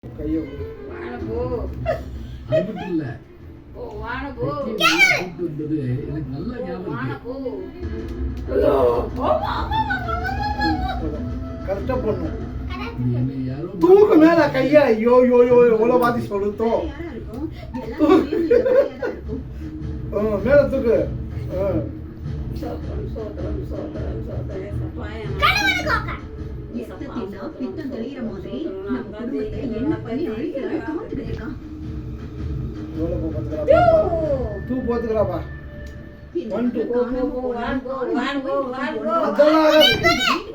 கையை அது இல்ல கூப்பிட்டு எனக்கு நல்ல ஞாபகம் கரெக்டா பண்ணும். யாரோ தூக்கு மேல கையா ஐயோ யோ யோ எவ்வளவு வாதி சொல்லுத்தோம். மேல தூக்கு. தூ போத்துக்கிறாப்பா.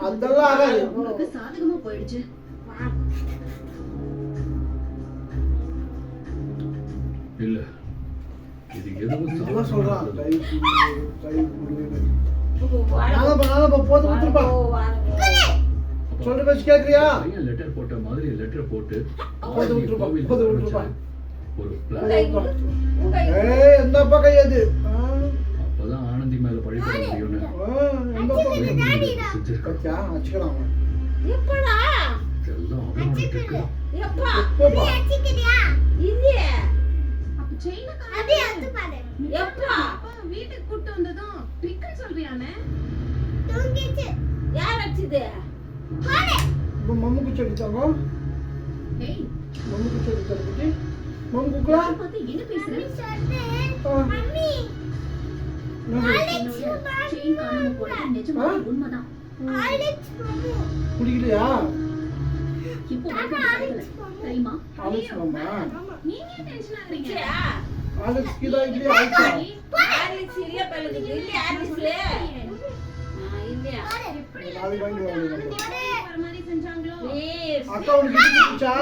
அதெல்லாம் சாதகமா போயிடுச்சு. இல்ல இது எதுவும் சொல்றான். போத்து விட்டுருப்பா. சொல்ற பேச்சு கேக்குறியா? லெட்டர் போட்ட மாதிரி லெட்டர் போட்டு போது விட்டுருப்பா. போது விட்டுருப்பா. ஒரு எந்தப்பா கையாது? அப்பதான் ஆனந்தி மேல பழி போட முடியும்னு வச்சுக்கலாம். வீட்டுக்கு கூட்டு வந்ததும் பிக்கல் சொல்றியானே? மம்முக்கு சொல்லிட்டாங்க. மம்முக்கு சொல்லிட்டாங்க. மம்முக்குலா என்ன பேசுற? குடிக்கலையா? தெரியுமா? ஆலிஸ் மாமா. நீங்க டென்ஷன் ஆகுறீங்க. ஆலிஸ் கிதா இல்லையா? ஆலிஸ் இல்லையா பல்லது இல்லையா ஆலிஸ் இல்லையா? நாளை வாங்கி வாங்க. மாதிரி செஞ்சாங்களோ? அக்கா உனக்கு கிட்டிச்சா?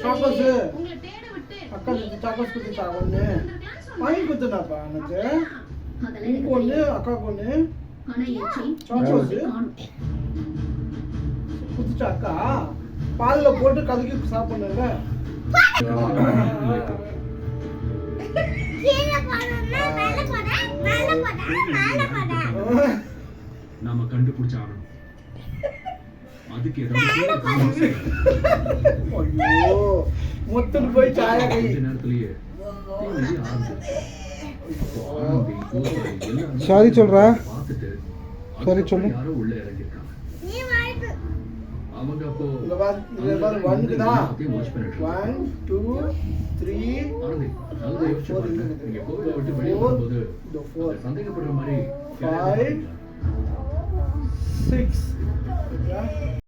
சாப்பாஸ். உங்களை தேட விட்டு அக்கா சாப்பாஸ் குடுத்தா ஒண்ணு. வாங்கி குடுத்தனாப்பா எனக்கு. அதெல்லாம் ஒண்ணு அக்கா ஒண்ணு. ஆனா ஏச்சி சாப்பாஸ் குடுத்தா அக்கா பால்ல போட்டு கலக்கி சாப்பிடுங்க. நாம கண்டுபிடிச்சாகணும். அதுக்கு ஏதாவது ஐயோ முத்துட்டு போய் சாய கை நேரத்திலேயே சாரி சொல்றா. பார்த்துட்டு சாரி சொல்லு. யாரோ உள்ள இறங்கிருக்காங்க. அவங்க அப்போ இங்க பாரு 1 தான். வாட்ச் பண்ணிட்டு 1 2 3 ஆனந்தி நல்லா யோசிச்சு பாருங்க. நீங்க கோவிலை விட்டு வெளியே வரும்போது சந்தேகப்படுற மாதிரி 5 6